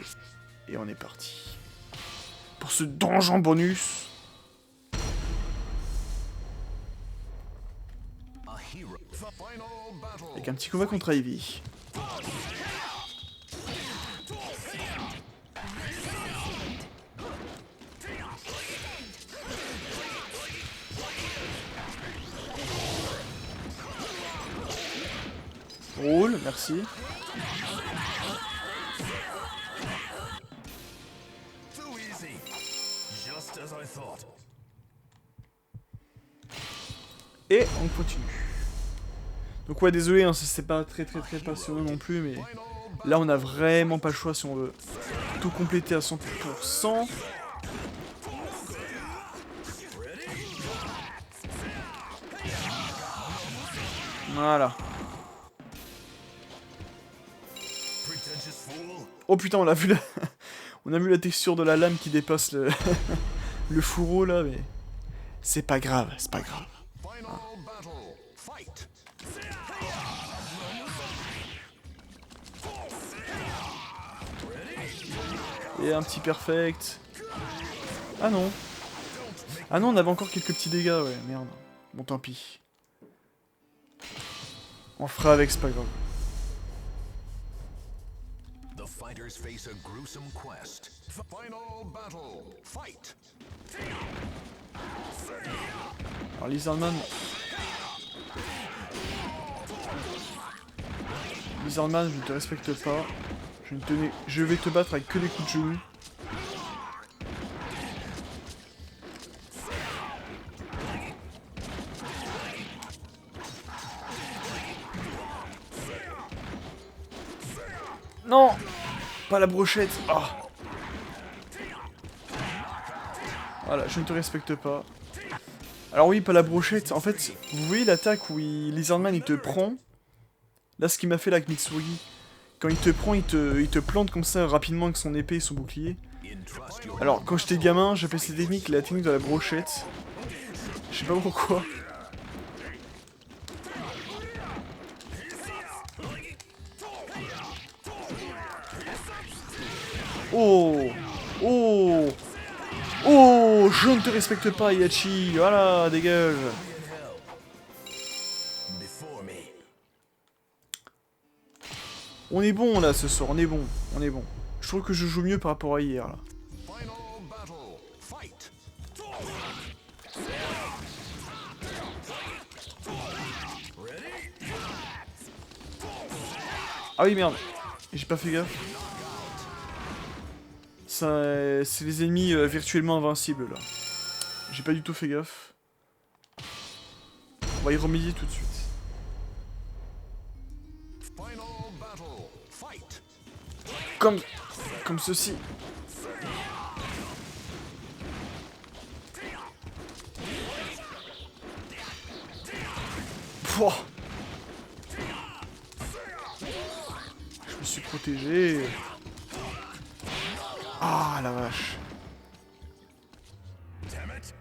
Et on est parti. Pour ce donjon bonus. Avec un petit combat contre Ivy. Roule, merci. Too easy. Just as I thought. Et on continue. Donc ouais, désolé, hein, c'est pas très passionnant non plus, mais là on a vraiment pas le choix si on veut tout compléter à 100%. Voilà. Pretentious fool. Oh putain, on a vu la... on a vu la texture de la lame qui dépasse le, le fourreau là, mais c'est pas grave, c'est pas grave. Final battle. Fight. Et un petit perfect. Ah non. Ah non, on avait encore quelques petits dégâts, ouais, merde. Bon, tant pis. On fera avec, c'est pas grave. The fighters face a gruesome quest. Final battle. Fight. Alors, Lizardman. Lizardman, je ne te respecte pas. Je vais te battre avec que des coups de genoux. Non, pas la brochette. Ah. Voilà, je ne te respecte pas. Alors oui, pas la brochette. En fait, vous voyez l'attaque où Lizardman il te prend. Là, ce qu'il m'a fait là avec Mitsurugi. Quand il te prend, il te plante comme ça rapidement avec son épée et son bouclier. Alors, quand j'étais gamin, j'appelais cette technique la technique de la brochette. Je sais pas pourquoi. Oh! Oh! Oh! Je ne te respecte pas, Yachi! Voilà, dégage! Before me. On est bon là ce soir, on est bon, on est bon. Je trouve que je joue mieux par rapport à hier là. Final battle. Fight. Ah oui merde, j'ai pas fait gaffe. Ça, c'est les ennemis virtuellement invincibles là. J'ai pas du tout fait gaffe. On va y remédier tout de suite. Final battle. Fight. Comme ceci. Pouah. Je me suis protégé. Ah la vache. Damn it.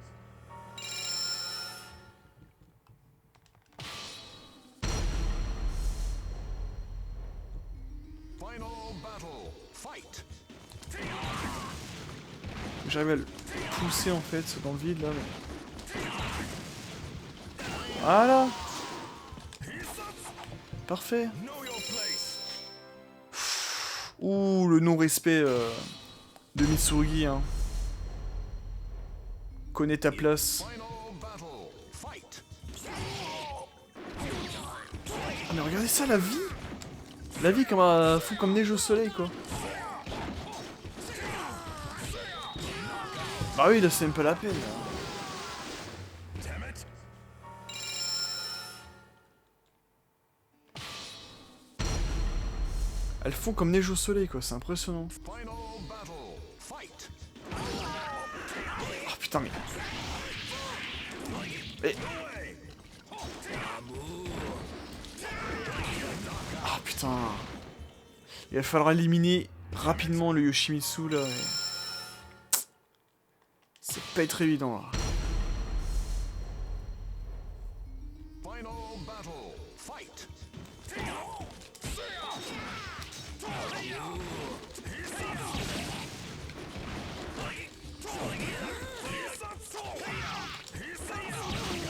Final battle. Fight. J'arrive à le pousser en fait dans le vide là. Mais... Voilà. Parfait. Know your place. Ouh, le non-respect de Mitsurugi. Hein. Connais ta place. Final battle. Fight. Ah, mais regardez ça, la vie. La vie comme un fou comme neige au soleil quoi. Bah oui, là c'est même pas la peine. Là. Damn it. Elles font comme neige au soleil quoi, c'est impressionnant. Final battle. Fight. Oh putain mais... Ah putain. Il va falloir éliminer rapidement le Yoshimitsu là. Mais... C'est pas être évident là. Final battle. Fight.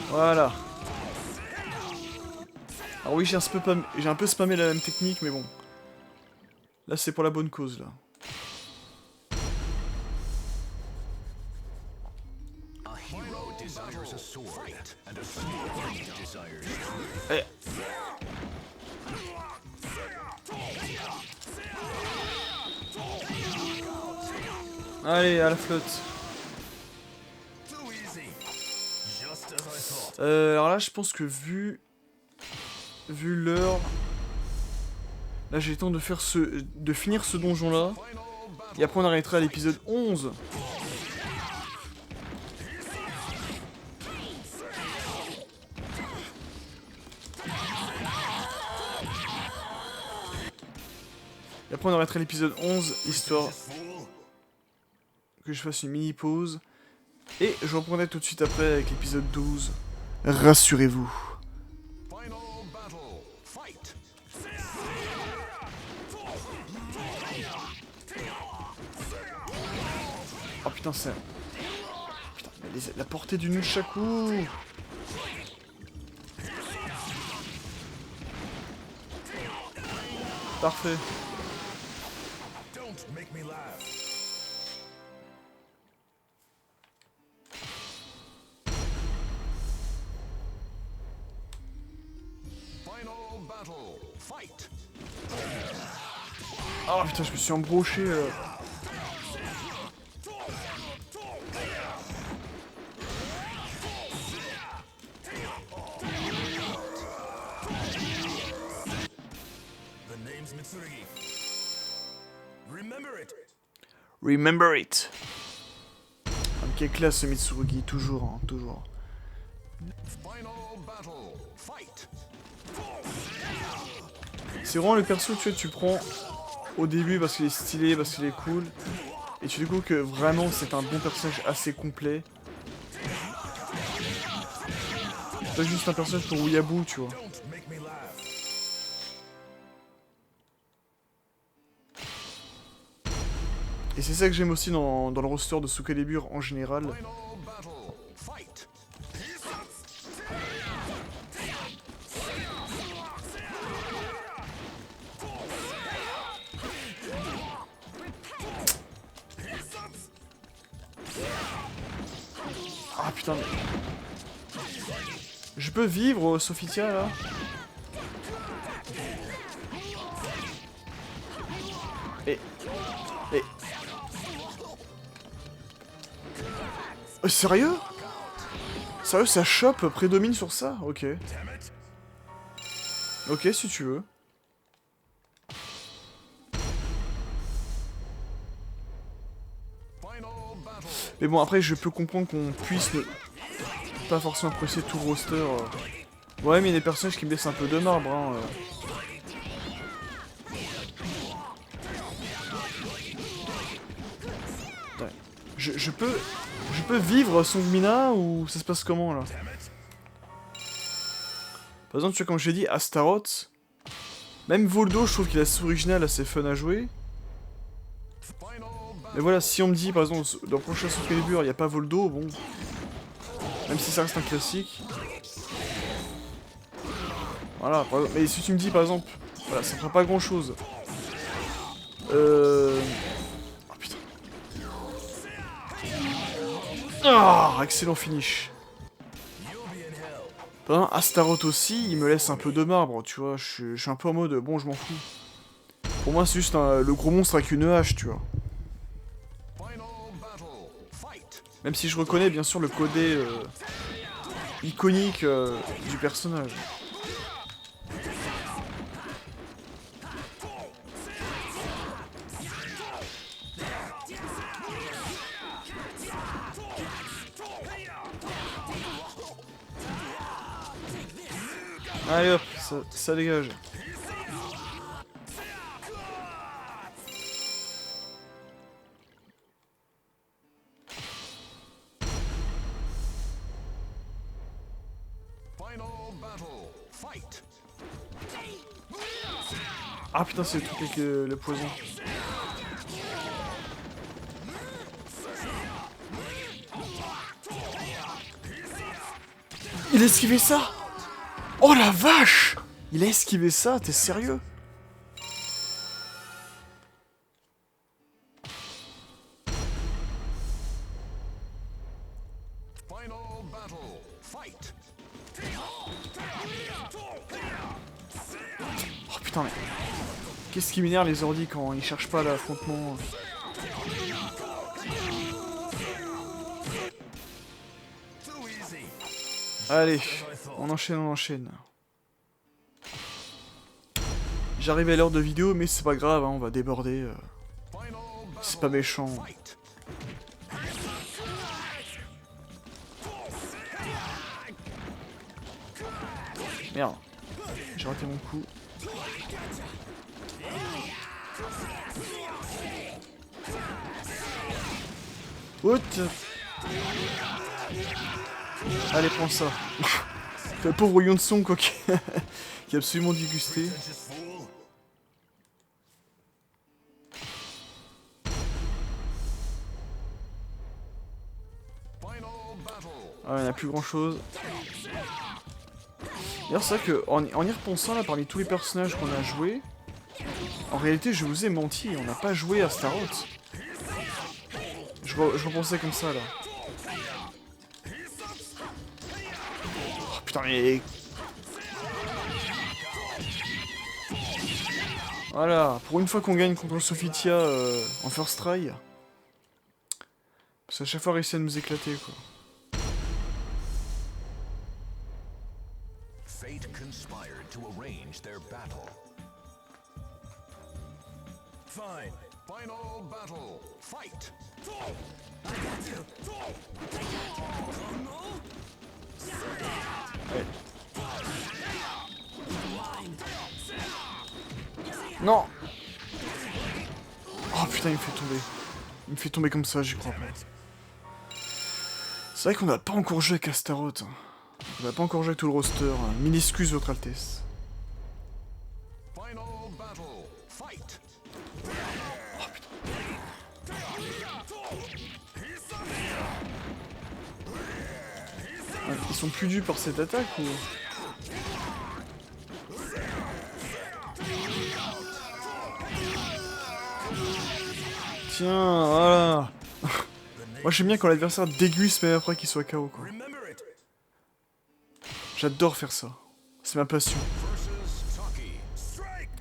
Voilà. Alors oui, j'ai un peu spammé la même technique, mais bon. Là, c'est pour la bonne cause, là. Eh. Allez, à la flotte. Alors là, je pense que vu l'heure, là j'ai le temps de finir ce donjon là, et après on arrêtera à l'épisode 11. Et après on arrêtera l'épisode 11, histoire que je fasse une mini pause. Et je reprendrai tout de suite après avec l'épisode 12. Rassurez-vous. Oh putain, c'est... Putain, mais la portée du nunchaku. Parfait. Oh putain, je me suis embroché. Remember it. Ah, quelle classe ce Mitsurugi, toujours, hein, toujours. C'est vraiment le perso, tu vois, tu prends au début parce qu'il est stylé, parce qu'il est cool, et tu découvres que vraiment c'est un bon personnage assez complet. C'est pas juste un personnage pour Weeaboo, tu vois. Et c'est ça que j'aime aussi dans le roster de Soul Calibur en général. Ah putain, mais... Je peux vivre, Sophitia, là? Et... Sérieux? Sérieux, sa shop prédomine sur ça? Ok. Ok, si tu veux. Mais bon, après, je peux comprendre qu'on puisse ne pas forcément apprécier tout le roster. Ouais, mais il y a des personnages qui me laissent un peu de marbre, hein. Ouais. Je peux vivre Songmina ou ça se passe comment, là? Par exemple, tu vois, comme je l'ai dit, Astaroth. Même Voldo, je trouve qu'il est assez original, assez fun à jouer. Mais voilà, si on me dit, par exemple, dans le prochain Soul Calibur, il n'y a pas Voldo, bon... Même si ça reste un classique. Voilà, mais si tu me dis, par exemple... Voilà, ça fera pas grand-chose. Oh, putain. Ah, excellent finish. Par exemple, Astaroth aussi, il me laisse un peu de marbre, tu vois. Je suis un peu en mode, bon, je m'en fous. Pour moi, c'est juste le gros monstre avec une hache, tu vois. Même si je reconnais bien sûr le côté iconique du personnage. Allez hop, ça dégage. Ah putain, c'est le truc avec le poison. Il a esquivé ça? Oh la vache! Il a esquivé ça, t'es sérieux? Oh putain mais... Qu'est-ce qui m'énerve les ordi quand ils cherchent pas l'affrontement? Allez, on enchaîne, on enchaîne. J'arrive à l'heure de vidéo, mais c'est pas grave, hein, on va déborder. C'est pas méchant. Merde, j'ai raté mon coup. What? Allez, prends ça. Le pauvre Yonson, quoi, qui est absolument dégusté. Ah, il n'y a plus grand chose. D'ailleurs, c'est vrai qu'en y repensant, là, parmi tous les personnages qu'on a joués, en réalité, je vous ai menti, on n'a pas joué à Astaroth. Je repensais comme ça, là. Oh, putain, mais... Voilà, pour une fois qu'on gagne contre Sophitia en first try. Parce qu'à chaque fois, réussi à nous éclater, quoi. Fate conspired to arrange their battle. Fine. Final battle. Fight. Ouais. Non. Oh putain, il me fait tomber. Il me fait tomber comme ça, j'y crois pas. C'est vrai qu'on n'a pas encore joué avec Astaroth. On n'a pas encore joué avec tout le roster. Mille excuses, votre Altesse. Oh putain. Ils sont plus dus par cette attaque ou... Tiens, voilà. Moi j'aime bien quand l'adversaire déguise même après qu'il soit KO, quoi. J'adore faire ça. C'est ma passion.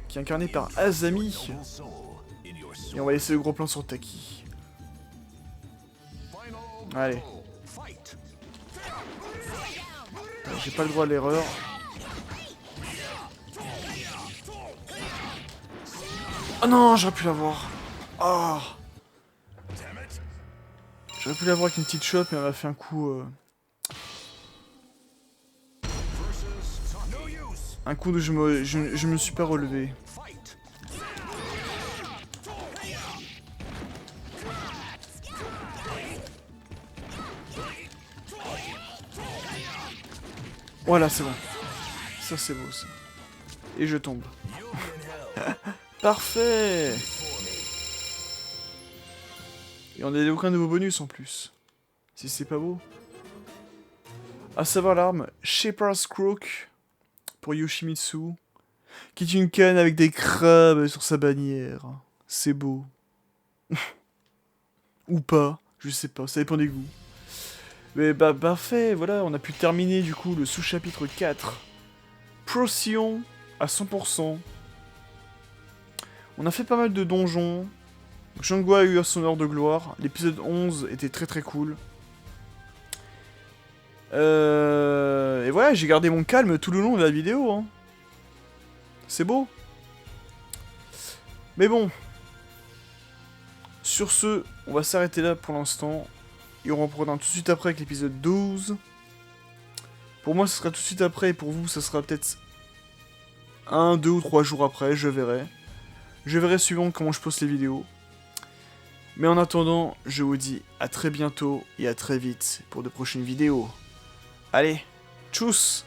Qui est incarné par Azami. Et on va laisser le gros plan sur Taki. Allez. J'ai pas le droit à l'erreur. Oh non, j'aurais pu l'avoir. Ah. J'aurais pu l'avoir avec une petite shot, mais elle m'a fait un coup... Un coup où je me suis pas relevé. Voilà, c'est bon. Ça, c'est beau, ça. Et je tombe. Parfait! Et on n'a aucun nouveau bonus en plus. Si c'est pas beau. À savoir l'arme Shepherd's Crook pour Yoshimitsu, qui est une canne avec des crabes sur sa bannière. C'est beau. Ou pas, je sais pas, ça dépend des goûts. Mais bah parfait, voilà, on a pu terminer du coup le sous-chapitre 4. Procyon à 100%. On a fait pas mal de donjons. Shangwa a eu son heure de gloire. L'épisode 11 était très très cool. Et voilà, j'ai gardé mon calme tout le long de la vidéo. Hein. C'est beau. Mais bon. Sur ce, on va s'arrêter là pour l'instant. Et on reprendra tout de suite après avec l'épisode 12. Pour moi, ce sera tout de suite après. Et pour vous, ça sera peut-être 1, 2 ou 3 jours après. Je verrai. Je verrai suivant comment je poste les vidéos. Mais en attendant, je vous dis à très bientôt et à très vite pour de prochaines vidéos. Allez, tchuss!